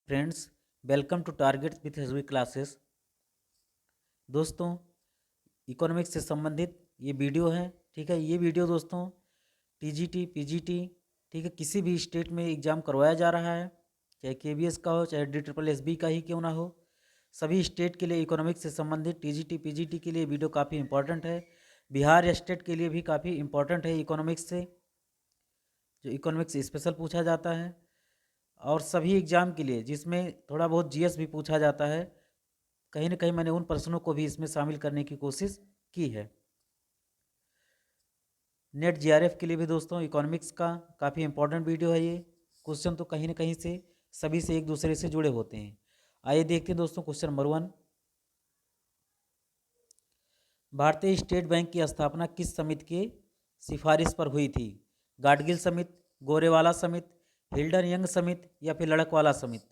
Friends, welcome to target with SB classes. दोस्तों, economics से संबंधित ये वीडियो है। ठीक है, ये वीडियो दोस्तों टीजीटी पीजीटी ठीक है किसी भी स्टेट में एग्ज़ाम करवाया जा रहा है, चाहे केवीएस का हो चाहे DSSB का ही क्यों ना हो। सभी स्टेट के लिए इकोनॉमिक्स से संबंधित टीजीटी पीजीटी के लिए वीडियो काफ़ी इंपॉर्टेंट है। बिहार स्टेट के लिए भी काफ़ी इंपॉर्टेंट है इकोनॉमिक्स से, जो इकोनॉमिक्स स्पेशल पूछा जाता है। और सभी एग्ज़ाम के लिए जिसमें थोड़ा बहुत जीएस भी पूछा जाता है, कहीं ना कहीं मैंने उन प्रश्नों को भी इसमें शामिल करने की कोशिश की है। नेट जीआरएफ के लिए भी दोस्तों इकोनॉमिक्स का काफ़ी इंपॉर्टेंट वीडियो है ये। क्वेश्चन तो कहीं ना कहीं से सभी से एक दूसरे से जुड़े होते हैं। आइए देखते हैं दोस्तों क्वेश्चन नंबर 1। भारतीय स्टेट बैंक की स्थापना किस समिति के सिफारिश पर हुई थी? गाडगिल समिति, गोरेवाला समिति, हिल्डन यंग समिति या फिर लड़कवाला समिति?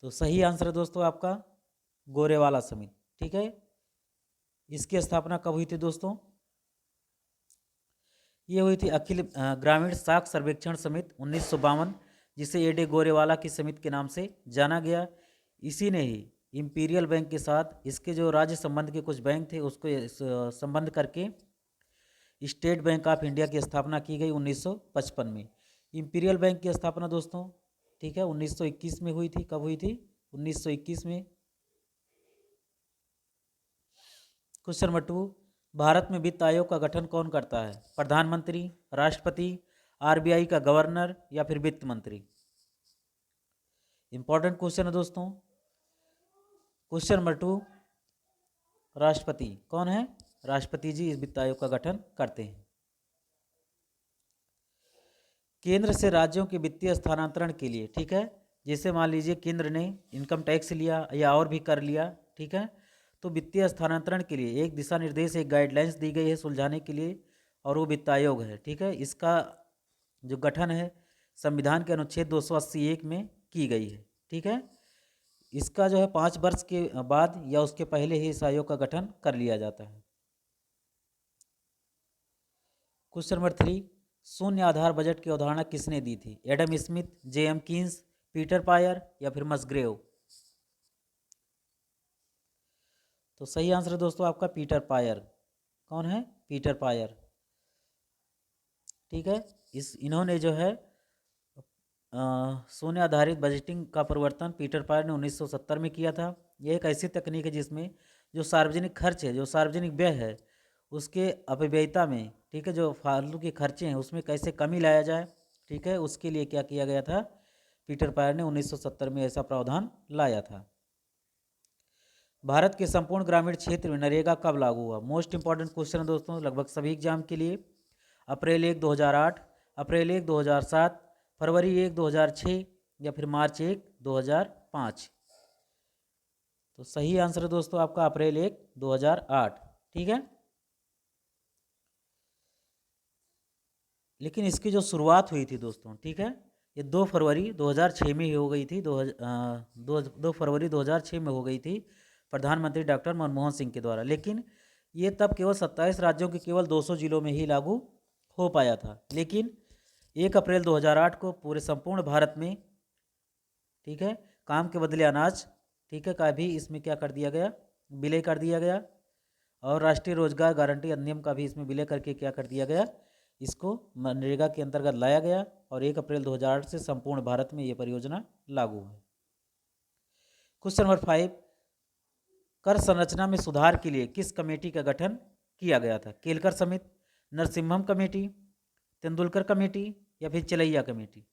तो सही आंसर है दोस्तों आपका गोरेवाला समिति। ठीक है, इसकी स्थापना कब हुई थी दोस्तों? ये हुई थी अखिल ग्रामीण साख सर्वेक्षण समिति 1952, जिसे एडे गोरेवाला की समिति के नाम से जाना गया। इसी ने ही इंपीरियल बैंक के साथ इसके जो राज्य संबंध के कुछ बैंक थे उसको संबंध करके स्टेट बैंक ऑफ इंडिया की स्थापना की गई 1955 में। इंपीरियल बैंक की स्थापना दोस्तों ठीक है 1921 में हुई थी। कब हुई थी? 1921 में। क्वेश्चन नंबर 2, भारत में वित्त आयोग का गठन कौन करता है? प्रधानमंत्री, राष्ट्रपति, आरबीआई का गवर्नर या फिर वित्त मंत्री? इंपॉर्टेंट क्वेश्चन है दोस्तों। क्वेश्चन नंबर 2, राष्ट्रपति कौन है? राष्ट्रपति जी इस वित्त आयोग का गठन करते हैं। केंद्र से राज्यों के वित्तीय स्थानांतरण के लिए ठीक है, जैसे मान लीजिए केंद्र ने इनकम टैक्स लिया या और भी कर लिया ठीक है, तो वित्तीय स्थानांतरण के लिए एक दिशा निर्देश एक गाइडलाइंस दी गई है सुलझाने के लिए, और वो वित्त आयोग है। ठीक है, इसका जो गठन है संविधान के अनुच्छेद 281 में की गई है। ठीक है, इसका जो है 5 वर्ष के बाद या उसके पहले ही इस आयोग का गठन कर लिया जाता है। क्वेश्चन नंबर 3, शून्य आधार बजट की अवधारणा किसने दी थी? Adam Smith, J.M. Keynes, Peter Pyre या फिर मसग्रेव? तो सही आंसर है दोस्तों आपका पीटर पायर। कौन है? Peter Pyre. ठीक है, इन्होंने जो है शून्य आधारित बजटिंग का प्रवर्तन पीटर पायर ने 1970 में किया था। यह एक ऐसी तकनीक है जिसमें जो सार्वजनिक खर्च है, जो सार्वजनिक व्यय है, उसके अपव्ययता में ठीक है जो फालतू के खर्चे हैं उसमें कैसे कमी लाया जाए, ठीक है उसके लिए क्या किया गया था? पीटर पायर ने 1970 में ऐसा प्रावधान लाया था। भारत के संपूर्ण ग्रामीण क्षेत्र में नरेगा कब लागू हुआ? मोस्ट इंपॉर्टेंट क्वेश्चन है दोस्तों लगभग सभी एग्जाम के लिए। अप्रैल 1 2008, अप्रैल 1 2007, फरवरी 1 2006 या फिर मार्च 1 2005? तो सही आंसर है दोस्तों आपका अप्रैल 1 2008। ठीक है, लेकिन इसकी जो शुरुआत हुई थी दोस्तों ठीक है ये 2 फरवरी 2006 में ही हो गई थी। 2 फरवरी 2006 में हो गई थी प्रधानमंत्री डॉक्टर मनमोहन सिंह के द्वारा। लेकिन ये तब केवल 27 राज्यों के केवल 200 जिलों में ही लागू हो पाया था। लेकिन 1 अप्रैल 2008 को पूरे संपूर्ण भारत में ठीक है काम के बदले अनाज ठीक है का भी इसमें क्या कर दिया गया? विलय कर दिया गया। और राष्ट्रीय रोजगार गारंटी अधिनियम का भी इसमें विलय करके क्या कर दिया गया? इसको मनरेगा के अंतर्गत लाया गया और 1 अप्रैल 2008 से संपूर्ण भारत में ये परियोजना लागू है। क्वेश्चन नंबर 5, कर संरचना में सुधार के लिए किस कमेटी का गठन किया गया था? केलकर समिति, नरसिम्हम कमेटी, तेंदुलकर कमेटी या फिर चलैया कमेटी?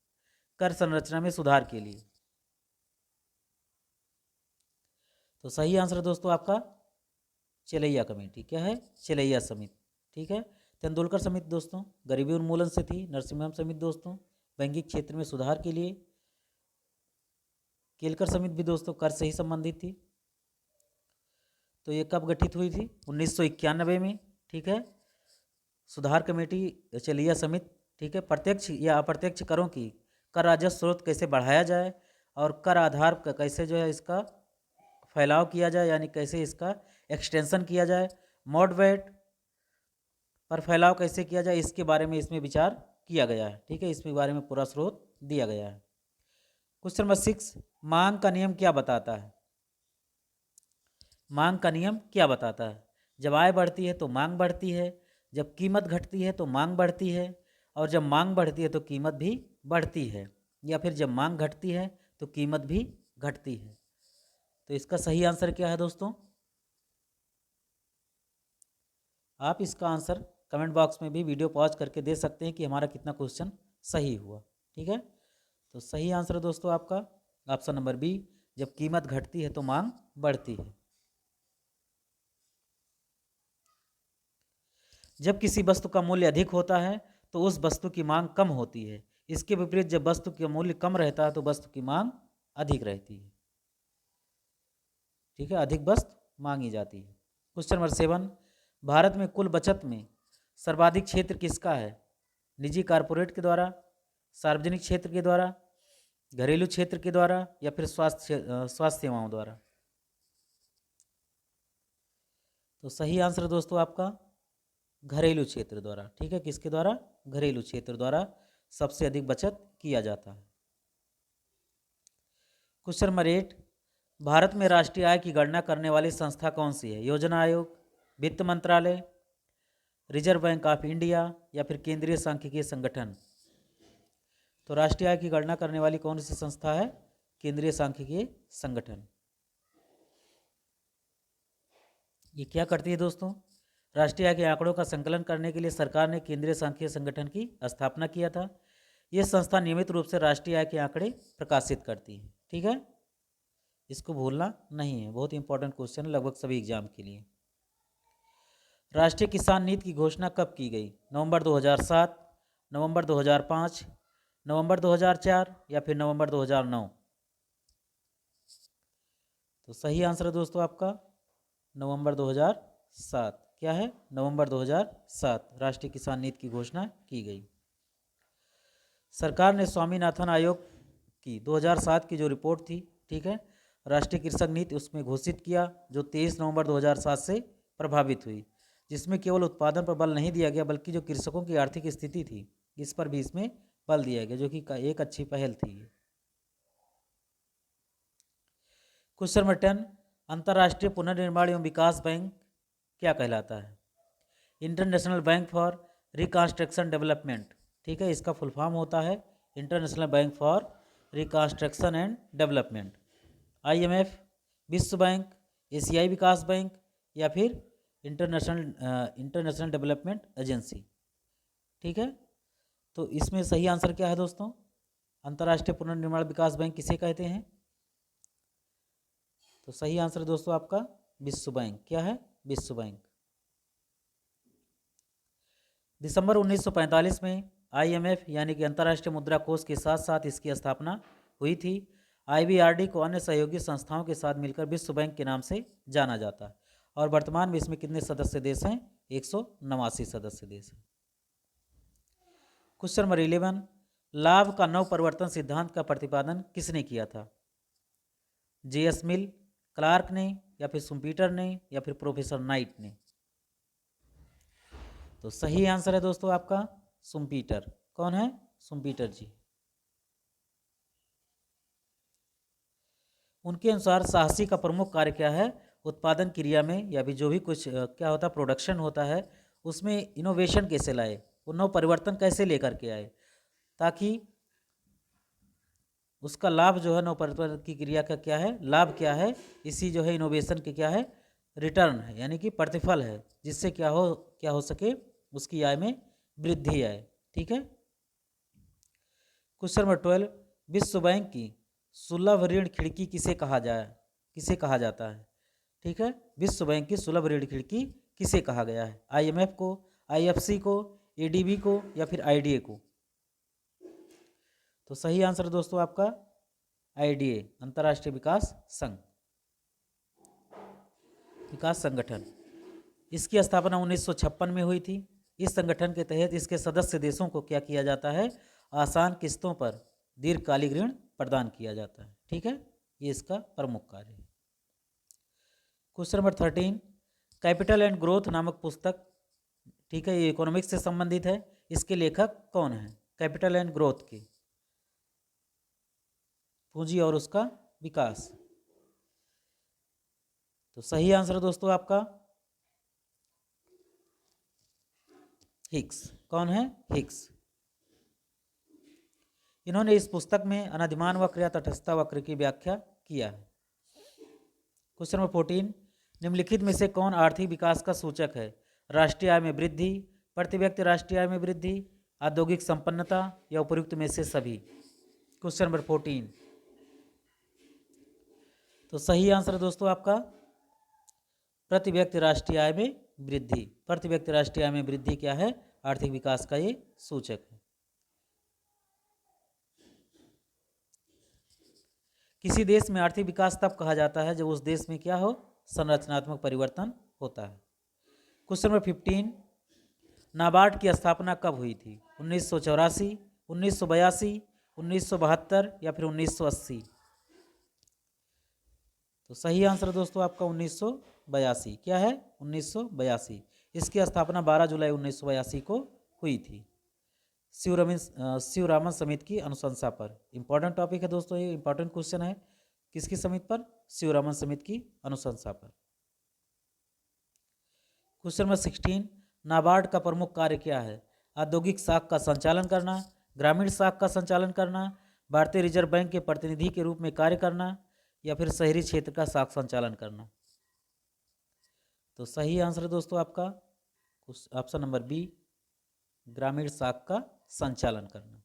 कर संरचना में सुधार के लिए तो सही आंसर है दोस्तों आपका चलैया कमेटी। क्या है? चलैया समिति। ठीक है, तेंदुलकर समिति दोस्तों गरीबी उन्मूलन से थी। नरसिम्हम समिति दोस्तों बैंकिंग क्षेत्र में सुधार के लिए। केलकर समिति भी दोस्तों कर से ही संबंधित थी। तो ये कब गठित हुई थी? 1991 में। ठीक है, सुधार कमेटी चलैया समिति ठीक है प्रत्यक्ष या अप्रत्यक्ष करों की कर राजस्व स्रोत कैसे बढ़ाया जाए और कर आधार का कैसे जो है इसका फैलाव किया जाए, यानी कैसे इसका एक्सटेंशन किया जाए, मॉडरेट पर फैलाव कैसे किया जाए, इसके बारे में इसमें विचार किया गया है। ठीक है, इसके बारे में पूरा स्रोत दिया गया है। क्वेश्चन नंबर 6, मांग का नियम क्या बताता है? मांग का नियम क्या बताता है? जब आय बढ़ती है तो मांग बढ़ती है, जब कीमत घटती है तो मांग बढ़ती है, और जब मांग बढ़ती है तो कीमत भी बढ़ती है, या फिर जब मांग घटती है तो कीमत भी घटती है। तो इसका सही आंसर क्या है दोस्तों? आप इसका आंसर कमेंट बॉक्स में भी वीडियो पॉज करके दे सकते हैं कि हमारा कितना क्वेश्चन सही हुआ। ठीक है, तो सही आंसर दोस्तों आपका ऑप्शन नंबर बी, जब कीमत घटती है तो मांग बढ़ती है। जब किसी वस्तु का मूल्य अधिक होता है तो उस वस्तु की मांग कम होती है। इसके विपरीत जब वस्तु का मूल्य कम रहता है तो वस्तु की मांग अधिक रहती है। ठीक है, अधिक वस्तु मांगी जाती है। क्वेश्चन नंबर 7, भारत में कुल बचत में सर्वाधिक क्षेत्र किसका है? निजी कारपोरेट के द्वारा, सार्वजनिक क्षेत्र के द्वारा, घरेलू क्षेत्र के द्वारा, या फिर स्वास्थ्य सेवाओं द्वारा? तो सही आंसर दोस्तों आपका घरेलू क्षेत्र द्वारा। ठीक है, किसके द्वारा? घरेलू क्षेत्र द्वारा सबसे अधिक बचत किया जाता है। क्वेश्चन नंबर 8, भारत में राष्ट्रीय आय की गणना करने वाली संस्था कौन सी है? योजना आयोग, वित्त मंत्रालय, रिजर्व बैंक ऑफ इंडिया, या फिर केंद्रीय सांख्यिकीय संगठन? तो राष्ट्रीय आय की गणना करने वाली कौन सी संस्था है? केंद्रीय सांख्यिकीय संगठन। ये क्या करती है दोस्तों? राष्ट्रीय आय के आंकड़ों का संकलन करने के लिए सरकार ने केंद्रीय सांख्यिकीय संगठन की स्थापना किया था। यह संस्था नियमित रूप से राष्ट्रीय आय के आंकड़े प्रकाशित करती है। ठीक है, इसको भूलना नहीं है, बहुत इंपॉर्टेंट क्वेश्चन है लगभग सभी एग्जाम के लिए। राष्ट्रीय किसान नीति की घोषणा कब की गई? नवंबर 2007, नवंबर 2005, नवंबर 2004, या फिर नवंबर 2009? तो सही आंसर है दोस्तों आपका नवंबर 2007। क्या है? नवंबर 2007 राष्ट्रीय किसान नीति की घोषणा की गई। सरकार ने स्वामीनाथन आयोग की 2007 की जो रिपोर्ट थी, ठीक है, राष्ट्रीय कृषक नीति, उसमें घोषित किया, जो 23 नवंबर 2007 से प्रभावित हुई, जिसमें केवल उत्पादन पर बल नहीं दिया गया बल्कि जो कृषकों की आर्थिक स्थिति थी इस पर भी इसमें बल दिया गया, जो कि एक अच्छी पहल थी। क्वेश्चन नंबर 10, अंतर्राष्ट्रीय पुनर्निर्माण एवं विकास बैंक क्या कहलाता है? International bank for reconstruction development. ठीक है, इसका फुल फॉर्म होता है international bank for reconstruction and development. IMF, विश्व बैंक, एशियाई विकास बैंक, या फिर इंटरनेशनल डेवलपमेंट एजेंसी। ठीक है, तो इसमें सही आंसर क्या है दोस्तों? अंतर्राष्ट्रीय पुनर्निर्माण विकास बैंक किसे कहते हैं? तो सही आंसर दोस्तों आपका विश्व बैंक। क्या है? विश्व बैंक। दिसंबर 1945 में IMF यानी कि अंतर्राष्ट्रीय मुद्रा कोष के साथ साथ इसकी स्थापना हुई थी। IBRD को अन्य सहयोगी संस्थाओं के साथ मिलकर विश्व बैंक के नाम से जाना जाता है, और वर्तमान में इसमें कितने सदस्य देश हैं? 189 सदस्य देश हैं। क्वेश्चन नंबर 11, लाभ का नव परिवर्तन सिद्धांत का प्रतिपादन किसने किया था? JS मिल, क्लार्क ने, या फिर शुम्पीटर ने, या फिर प्रोफेसर नाइट ने? तो सही आंसर है दोस्तों आपका शुम्पीटर। कौन है? शुम्पीटर जी। उनके अनुसार साहसी का प्रमुख कार्य क्या है? उत्पादन क्रिया में, या भी जो भी कुछ क्या होता है, प्रोडक्शन होता है, उसमें इनोवेशन कैसे लाए, वो नव परिवर्तन कैसे लेकर के आए, ताकि उसका लाभ जो है नव परिवर्तन की क्रिया का क्या है, लाभ क्या है, इसी जो है इनोवेशन के क्या है, रिटर्न है, यानी कि प्रतिफल है, जिससे क्या हो सके, उसकी आय में वृद्धि आए। ठीक है। क्वेश्चन नंबर 12, विश्व बैंक की सुलभ ऋण खिड़की किसे कहा जाता है? ठीक है, विश्व बैंक की सुलभ ऋण खिड़की किसे कहा गया है? IMF को, IFC को, ADB को, या फिर IDA को? तो सही आंसर दोस्तों आपका IDA, अंतर्राष्ट्रीय विकास संगठन। इसकी स्थापना 1956 में हुई थी। इस संगठन के तहत इसके सदस्य देशों को क्या किया जाता है? आसान किस्तों पर दीर्घकालिक ऋण प्रदान किया जाता है। ठीक है, ये इसका प्रमुख कार्य है। Question number 13, capital and growth नामक पुस्तक, ठीक है, ये इकोनॉमिक्स से संबंधित है। इसके लेखक कौन है? कैपिटल एंड ग्रोथ के पूंजी और उसका विकास। तो सही आंसर दोस्तों आपका हिक्स। कौन है? हिक्स। इन्होंने इस पुस्तक में अनधिमान वक्र या तटस्थता वक्र की व्याख्या किया है। क्वेश्चन नंबर 14, निम्नलिखित में से कौन आर्थिक विकास का सूचक है? राष्ट्रीय आय में वृद्धि, प्रति व्यक्ति राष्ट्रीय आय में वृद्धि, औद्योगिक संपन्नता या उपयुक्त में से सभी। Question number 14। तो सही आंसर दोस्तों आपका प्रति व्यक्ति राष्ट्रीय आय में वृद्धि। प्रति व्यक्ति राष्ट्रीय आय में वृद्धि क्या है? आर्थिक विकास का ये सूचक है। किसी देश में आर्थिक विकास तब कहा जाता है जब उस देश में क्या हो? संरचनात्मक परिवर्तन होता है। क्वेश्चन नंबर 15, नाबार्ड की स्थापना कब हुई थी? 1984, 1982, 1972 या फिर 1980। तो सही आंसर दोस्तों आपका 1982। क्या है? 1982। इसकी स्थापना 12 जुलाई 1982 को हुई थी शिवरामन समिति की अनुशंसा पर। इंपॉर्टेंट टॉपिक है दोस्तों, ये इंपॉर्टेंट क्वेश्चन है। किसकी समिति पर? शिवरामन समिति की अनुशंसा पर। क्वेश्चन नंबर 16, नाबार्ड का प्रमुख कार्य क्या है? औद्योगिक शाख का संचालन करना, ग्रामीण शाख का संचालन करना, भारतीय रिजर्व बैंक के प्रतिनिधि के रूप में कार्य करना या फिर शहरी क्षेत्र का शाख संचालन करना। तो सही आंसर दोस्तों आपका ऑप्शन नंबर बी, ग्रामीण शाख का संचालन करना।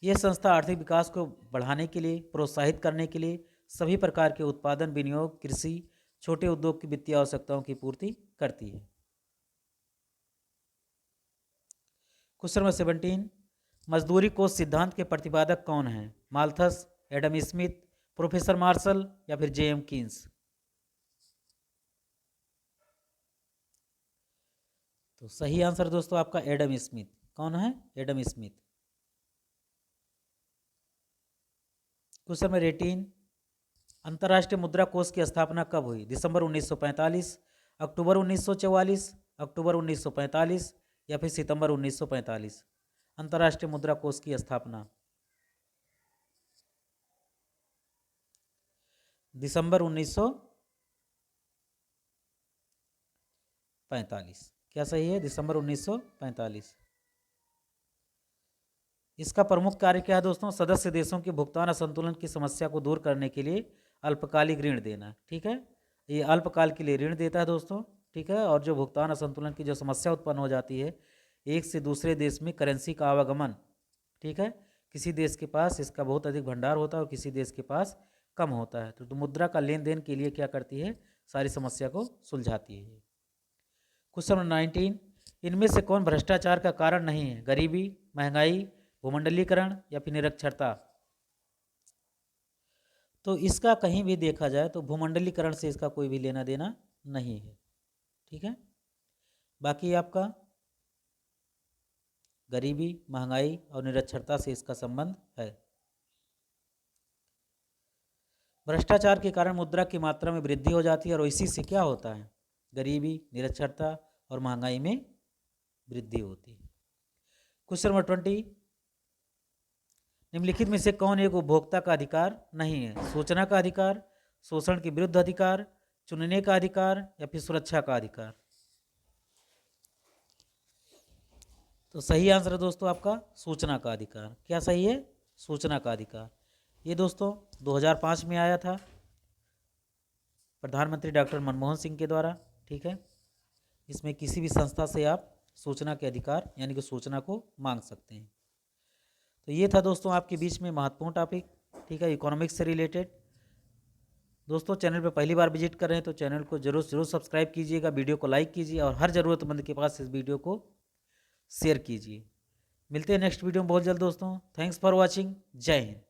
यह संस्था आर्थिक विकास को बढ़ाने के लिए, प्रोत्साहित करने के लिए सभी प्रकार के उत्पादन, विनियोग, कृषि, छोटे उद्योग की वित्तीय आवश्यकताओं की पूर्ति करती है। क्वेश्चन नंबर 17, मजदूरी कोष सिद्धांत के प्रतिपादक कौन हैं? Malthus, Adam Smith, professor Marshall या फिर जेएम कीन्स। तो सही आंसर दोस्तों आपका एडम स्मिथ। कौन है? Adam Smith. क्वेश्चन नंबर 18, अंतर्राष्ट्रीय मुद्रा कोष की स्थापना कब हुई? दिसंबर 1945, अक्टूबर 1944, अक्टूबर 1945 या फिर सितंबर 1945। अंतर्राष्ट्रीय मुद्रा कोष की स्थापना दिसंबर 1945। क्या सही है? दिसंबर 1945। इसका प्रमुख कार्य क्या है दोस्तों? सदस्य देशों के भुगतान असंतुलन की समस्या को दूर करने के लिए अल्पकालिक ऋण देना। ठीक है, ये अल्पकाल के लिए ऋण देता है दोस्तों। ठीक है, और जो भुगतान असंतुलन की जो समस्या उत्पन्न हो जाती है, एक से दूसरे देश में करेंसी का आवागमन, ठीक है, किसी देश के पास इसका बहुत अधिक भंडार होता है और किसी देश के पास कम होता है, तो मुद्रा का लेन देन के लिए क्या करती है? सारी समस्या को सुलझाती है। क्वेश्चन नंबर 19, इनमें से कौन भ्रष्टाचार का कारण नहीं है? गरीबी, महंगाई, भूमंडलीकरण या फिर निरक्षरता। तो इसका कहीं भी देखा जाए तो भूमंडलीकरण से इसका कोई भी लेना देना नहीं है। ठीक है, बाकी आपका गरीबी, महंगाई और निरक्षरता से इसका संबंध है। भ्रष्टाचार के कारण मुद्रा की मात्रा में वृद्धि हो जाती है और इसी से क्या होता है? गरीबी, निरक्षरता और महंगाई में वृद्धि होती है। क्वेश्चन नंबर 20, निम्नलिखित में से कौन एक उपभोक्ता का अधिकार नहीं है? सूचना का अधिकार, शोषण के विरुद्ध अधिकार, चुनने का अधिकार या फिर सुरक्षा का अधिकार। तो सही आंसर है दोस्तों आपका सूचना का अधिकार। क्या सही है? सूचना का अधिकार। ये दोस्तों 2005 में आया था प्रधानमंत्री डॉक्टर मनमोहन सिंह के द्वारा। ठीक है, इसमें किसी भी संस्था से आप सूचना के अधिकार यानी कि सूचना को मांग सकते हैं। तो ये था दोस्तों आपके बीच में महत्वपूर्ण टॉपिक। ठीक है, इकोनॉमिक्स से रिलेटेड। दोस्तों चैनल पर पहली बार विजिट कर रहे हैं तो चैनल को जरूर सब्सक्राइब कीजिएगा, वीडियो को लाइक कीजिए और हर ज़रूरतमंद के पास इस वीडियो को शेयर कीजिए। मिलते हैं नेक्स्ट वीडियो में बहुत जल्द दोस्तों। Thanks for watching. जय हिंद।